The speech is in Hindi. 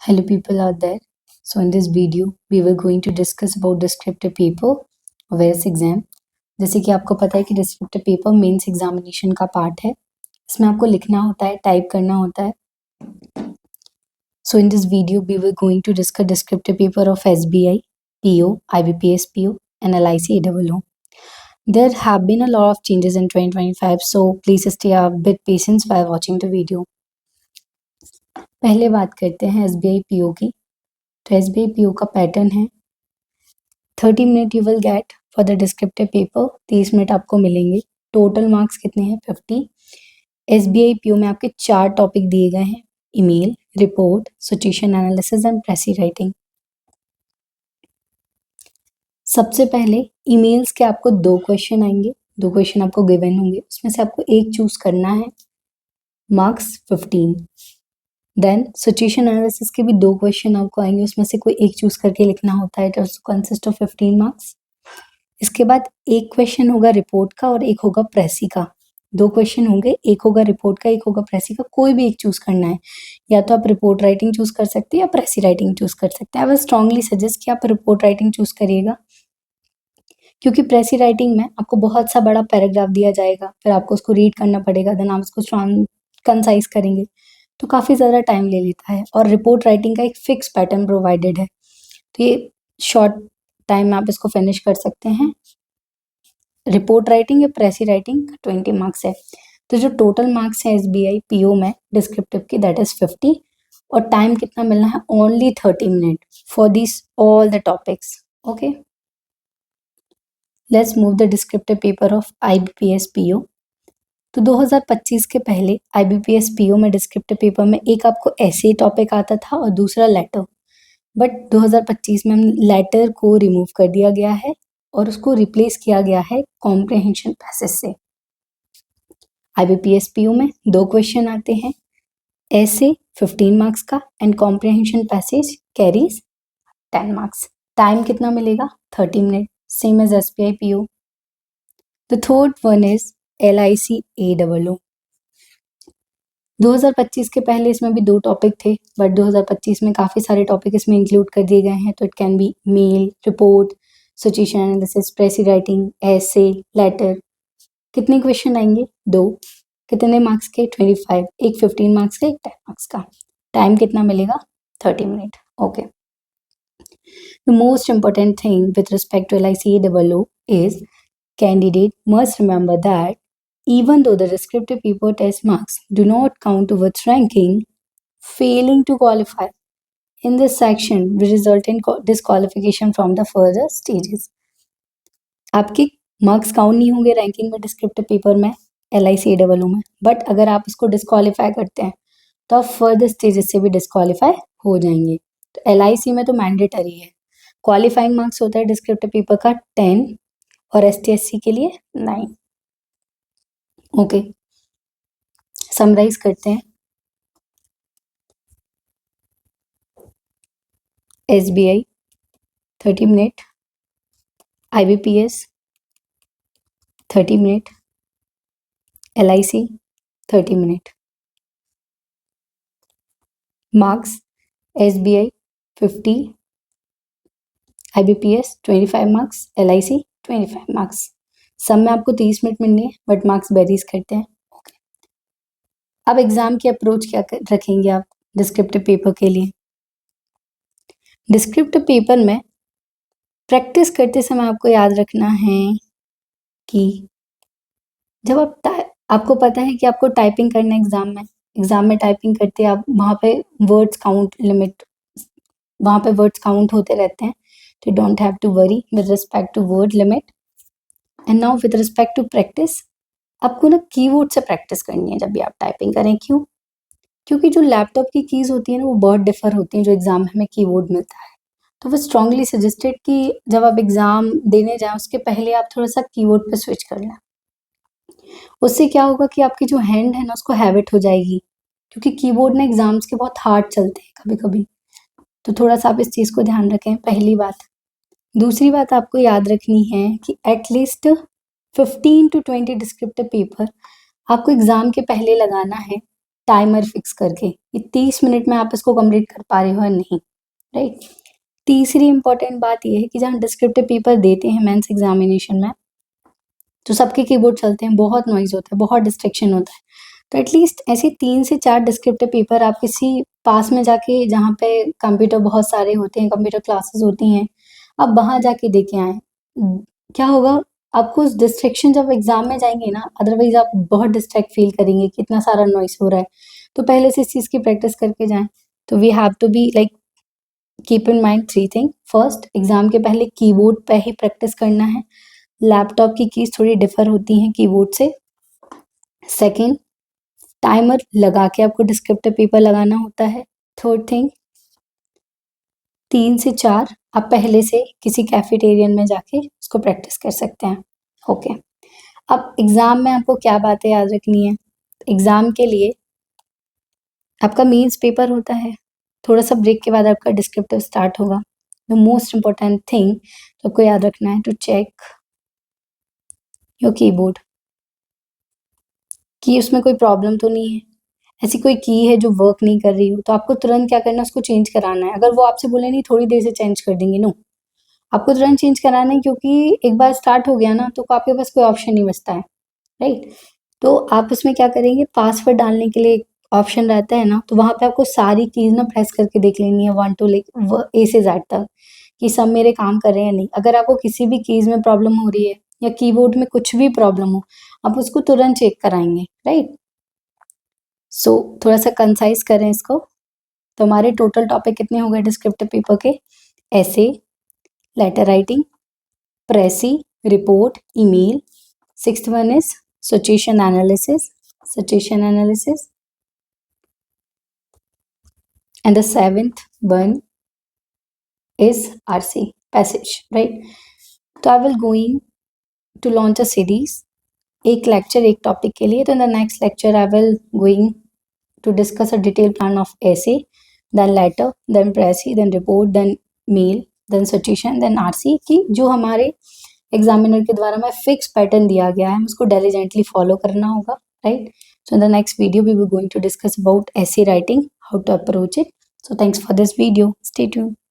Hello people out there. So in this video we were going to discuss about descriptive paper of various exam. जैसे कि आपको पता है कि descriptive paper मेंस एग्जामिनेशन का पार्ट है. इसमें आपको लिखना होता है, टाइप करना होता है. So in this video we were going to discuss descriptive paper of SBI, PO, IBPS PO and LIC AOO. There have been a lot of changes in 2025, so please stay a bit patient while watching the video. पहले बात करते हैं SBI PO की. तो SBI PO का पैटर्न है 30 minute you will get for the descriptive paper. 30 minute आपको मिलेंगे. टोटल मार्क्स कितने हैं? 50. SBI PO में आपके 4 टॉपिक दिए गए हैं: email, report, situation analysis and प्रेसी writing. सबसे पहले ईमेल्स के आपको 2 क्वेश्चन आएंगे. 2 क्वेश्चन आपको गिवन होंगे, उसमें से आपको एक चूज करना है. मार्क्स 15. देन सिचुएशन एनालिसिस के भी 2 क्वेश्चन आपको आएंगे, उसमें से कोई एक चूज करके लिखना होता है. It consist of 15 marks. इसके बाद एक क्वेश्चन होगा रिपोर्ट का और एक होगा प्रेसी का. 2 क्वेश्चन होंगे, एक होगा रिपोर्ट का, एक होगा प्रेसी का. कोई भी एक चूज करना है. या तो आप रिपोर्ट राइटिंग चूज कर सकते हैं या प्रेसी राइटिंग चूज कर सकते हैं. आई विल स्ट्रांगली सजेस्ट कि आप रिपोर्ट राइटिंग चूज करिएगा, क्योंकि प्रेसी राइटिंग में आपको बहुत सा बड़ा पैराग्राफ दिया जाएगा, फिर आपको उसको रीड करना पड़ेगा, देन आप उसको कंसाइज करेंगे, तो काफ़ी ज़्यादा टाइम ले लेता है. और रिपोर्ट राइटिंग का एक फिक्स पैटर्न प्रोवाइडेड है, तो ये शॉर्ट टाइम में आप इसको फिनिश कर सकते हैं. रिपोर्ट राइटिंग या प्रेसी राइटिंग 20 मार्क्स है. तो जो टोटल मार्क्स है SBI PO में डिस्क्रिप्टिव की, दैट इज 50. और टाइम कितना मिलना है? Only 30 minute for this all the topics. Okay, let's move the descriptive paper of IBPS PO. तो 2025 के पहले IBPS PO में डिस्क्रिप्टिव पेपर में एक आपको ऐसे टॉपिक आता था और दूसरा लेटर. बट 2025 में हम लेटर को रिमूव कर दिया गया है और उसको रिप्लेस किया गया है कॉम्प्रिहेंशन पैसेज से. IBPS PO में 2 क्वेश्चन आते हैं. ऐसे 15 मार्क्स का and comprehension passage carries 10 marks. Time कितना मिलेगा? 30 minute, same as SBI PO. The third one is LIC AOO. 2025 के पहले इसमें भी 2 टॉपिक थे, बट 2025 में काफ़ी सारे टॉपिक इसमें इंक्लूड कर दिए गए हैं. तो it can be mail, report, situation analysis, precis writing, ऐसे, लेटर. कितने क्वेश्चन आएंगे? 2. कितने मार्क्स के? 25. एक 15 मार्क्स का, एक 10 मार्क्स का. टाइम कितना मिलेगा? 30 minute. Okay. The most important thing with respect to LIC AOO is candidate must remember that even though the descriptive paper test marks do not count towards ranking, failing to qualify in this section will result in disqualification from the further stages. आपके मार्क्स काउंट नहीं होंगे रैंकिंग में डिस्क्रिप्टिव पेपर में LIC AOO में, बट अगर आप इसको डिस्क्वालीफाई करते हैं तो आप फर्दर स्टेजेस से भी डिस्क्वालीफाई हो जाएंगे. तो LIC में तो मैंडेटरी है. क्वालिफाइंग मार्क्स होता है डिस्क्रिप्टिव पेपर का 10 और ST/SC के लिए 9. ओके, समराइज करते हैं. SBI 30 minute, IBPS 30 minute, LIC 30 minute. Marks SBI 50, IBPS 25 marks, LIC 25 marks. सब में आपको 30 मिनट मिलने हैं, बट मार्क्स वेरीज करते हैं. ओके, अब एग्जाम की अप्रोच क्या रखेंगे आप डिस्क्रिप्टिव पेपर के लिए? डिस्क्रिप्टिव पेपर में प्रैक्टिस करते समय आपको याद रखना है कि जब आपको पता है कि आपको टाइपिंग करना है एग्जाम में टाइपिंग करते हैं आप, वहाँ पे वर्ड्स काउंट होते रहते हैं. तो you don't have to worry with respect to word limit. And now with respect to practice, आपको ना कीबोर्ड से प्रैक्टिस करनी है जब भी आप टाइपिंग करें. क्यों? क्योंकि जो लैपटॉप की कीज होती है ना, वो बहुत डिफर होती हैं जो एग्जाम में हमें कीबोर्ड मिलता है. तो वो स्ट्रांगली सजेस्टेड कि जब आप एग्जाम देने जाएं उसके पहले आप थोड़ा सा कीबोर्ड पे स्विच कर लें. उससे क्या होगा कि आपकी जो हैंड है ना उसको हैबिट हो जाएगी, क्योंकि कीबोर्ड ना एग्जाम्स के बहुत हार्ड चलते हैं कभी कभी. तो थोड़ा सा आप इस चीज़ को ध्यान रखें, पहली बात. दूसरी बात आपको याद रखनी है कि एटलीस्ट 15 to 20 डिस्क्रिप्टिव पेपर आपको एग्जाम के पहले लगाना है. टाइमर फिक्स करके कि 30 मिनट में आप इसको कंप्लीट कर पा रहे हो या नहीं, राइट। तीसरी इंपॉर्टेंट बात ये है कि जहाँ डिस्क्रिप्टिव पेपर देते हैं मेंस एग्जामिनेशन में, तो सबके कीबोर्ड चलते हैं, बहुत नॉइज होता है, बहुत डिस्ट्रैक्शन होता है, तो एटलीस्ट ऐसे 3 से 4 डिस्क्रिप्टिव पेपर आप किसी पास में जाके, जहाँ पे कंप्यूटर बहुत सारे होते हैं, कंप्यूटर क्लासेस होती हैं, आप वहाँ जाके दे के आएँ। क्या होगा, आपको उस डिस्ट्रैक्शन जब एग्ज़ाम में जाएँगे ना, अदरवाइज़ आप बहुत डिस्ट्रैक्ट फ़ील करेंगे कि इतना सारा नॉइज़ हो रहा है, तो पहले से इस चीज़ की प्रैक्टिस करके जाएँ। तो we have to be like keep in mind 3 thing. First, exam के पहले कीबोर्ड पे ही प्रैक्टिस करना है। लैपटॉप की कीज़ थोड़ी डिफ़र होती हैं कीबोर्ड से। सेकंड, टाइमर लगा के आपको डिस्क्रिप्टिव पेपर लगाना होता है। थर्ड थिंग, 3 से 4 आप पहले से किसी कैफेटेरियन में जाके उसको प्रैक्टिस कर सकते हैं। ओके, अब एग्ज़ाम में आपको क्या बातें याद रखनी है? एग्ज़ाम के लिए आपका मेंस पेपर होता है, थोड़ा सा ब्रेक के बाद आपका डिस्क्रिप्टिव स्टार्ट होगा। द मोस्ट इम्पोर्टेंट थिंग तो आपको याद रखना है टू चेक योर कीबोर्ड कि उसमें कोई प्रॉब्लम तो नहीं है। ऐसी कोई की है जो वर्क नहीं कर रही हो, तो आपको तुरंत क्या करना है, उसको चेंज कराना है। अगर वो आपसे बोले नहीं थोड़ी देर से चेंज कर देंगे, नो, आपको तुरंत चेंज कराना है, क्योंकि एक बार स्टार्ट हो गया ना तो आपके पास कोई ऑप्शन नहीं बचता है, राइट। तो आप उसमें क्या करेंगे, पासवर्ड डालने के लिए ऑप्शन रहता है ना, तो वहाँ पे आपको सारी कीज़ ना प्रेस करके देख लेनी है 1 टू ए से जेड तक कि सब मेरे काम कर रहे हैं या नहीं। अगर आपको किसी भी कीज़ में प्रॉब्लम हो रही है या कीबोर्ड में कुछ भी प्रॉब्लम हो, आप उसको तुरंत चेक कराएंगे, राइट। सो थोड़ा सा कंसाइज करें इसको। तो हमारे टोटल टॉपिक कितने हो गए डिस्क्रिप्टिव पेपर के? ऐसे, letter writing, precis, report, email. Sixth one is situation analysis, and the seventh one is RC, passage, right? तो I will going to launch a series, एक लेक्चर एक टॉपिक के लिए। तो in the next lecture I will going to discuss a detailed plan of essay, then letter, then pressy, then report, then mail, then citation, then RC की जो हमारे एग्जामिनर के द्वारा हमें फिक्स पैटर्न दिया गया है, हम उसको diligently फॉलो करना होगा, right. So in the next video we will going to discuss about essay writing, how to approach it. So thanks for this video. Stay tuned.